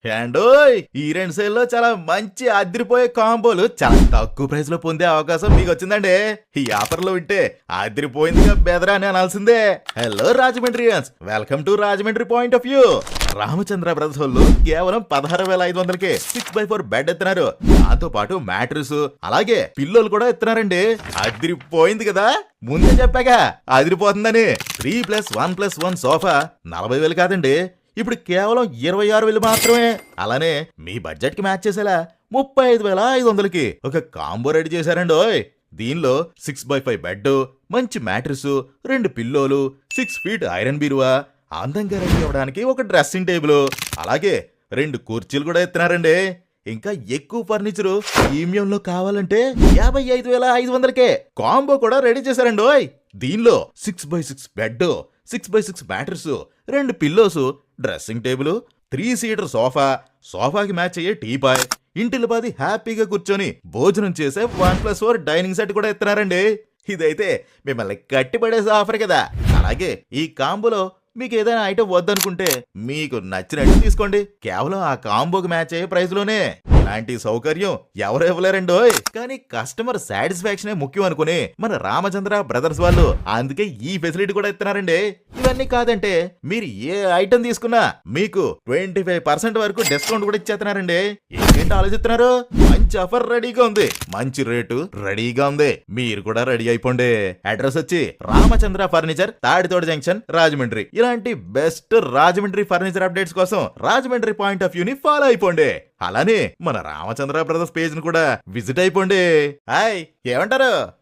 ఏండోయ్ ఈ రెండు సేల్లో చాలా మంచి అదిరిపోయే కాంబోలు చాలా తక్కువ ప్రైస్ లో పొందే అవకాశం మీకు వచ్చిందండి. ఈ ఆఫర్ లో వింటే అదిరిపోయిందిగా బెదరా అని అనాల్సిందే. Hello Rajahmundrians, welcome to Rajahmundry point of view. Ramachandra brothers వాళ్ళు కేవలం 16,500కే 6x4 బెడ్ ఎత్తున్నారు. దాంతో పాటు మ్యాట్రిస్ అలాగే పిల్లోలు కూడా ఎత్తున్నారండి. అదిరిపోయింది కదా, ముందే చెప్పాగా అదిరిపోతుందని. 3+1+1 సోఫా 40,000 కాదండి, ఇప్పుడు కేవలం 26,000 మాత్రమే. అలానే మీ బడ్జెట్ కి మ్యాచ్ చేసేలా 35,500కి ఒక కాంబో రెడీ చేశారండి. దీనిలో 6x5 బెడ్, మంచి మ్యాట్రిస్, 2 పిల్లోలు, 6 ఫీట్ ఐరన్ బీరువా, అందంగా రెడీ అవ్వడానికి ఒక డ్రెస్సింగ్ టేబుల్, అలాగే 2 కుర్చీలు కూడా ఎత్తున్నారండి. ఇంకా ఎక్కువ ఫర్నిచరు ప్రీమియంలో కావాలంటే 55,500కే కాంబో కూడా రెడీ చేశారండి. దీనిలో 6x6 bed, 6x6 mattress, 2 pillows, dressing table, 3 seater sofa, సోఫాకి మ్యాచ్ అయ్యే టీపాయ్, ఇంటిల్లిపాది హ్యాపీగా కూర్చొని భోజనం చేసే 1+4 డైనింగ్ సెట్ కూడా ఎత్తున్నారండి. ఇదైతే మిమ్మల్ని కట్టిపడేసే ఆఫర్ కదా. అలాగే ఈ కాంబోలో మీకు ఏదైనా ఐటమ్ వద్దనుకుంటే మీకు నచ్చినట్టు తీసుకోండి, కేవలం ఆ కాంబోకి మ్యాచ్ అయ్యే ప్రైస్ లోనే. ఇలాంటి సౌకర్యం ఎవరు ఇవ్వలేరండోయ్. కానీ కస్టమర్ సాటిస్ఫాక్షనే ముఖ్యం అనుకుని మన రామచంద్ర బ్రదర్స్ వాళ్ళు అందుకే ఈ ఫెసిలిటీ కూడా ఇస్తున్నారండి. ఇవన్నీ కాదంటే మీరు ఏ ఐటమ్ తీసుకున్నా మీకు 25% వరకు డిస్కౌంట్ కూడా ఇచ్చేస్తున్నారండి. ఏంటంటే ఆలోచిస్తున్నారు, మంచి ఆఫర్ రెడీగా ఉంది, మంచి రేటు రెడీగా ఉంది, మీరు కూడా రెడీ అయిపోండి. అడ్రస్ వచ్చి రామచంద్ర ఫర్నిచర్, తాడితోట జంక్షన్, రాజమండ్రి. ఇలాంటి బెస్ట్ రాజమండ్రి ఫర్నిచర్ అప్డేట్స్ కోసం రాజమండ్రి పాయింట్ ఆఫ్ వ్యూ ని ఫాలో అయిపోండి. అలానే మన రామచంద్ర బ్రదర్స్ పేజ్ ని కూడా విజిట్ అయిపోండి. హాయ్, ఏమంటారు?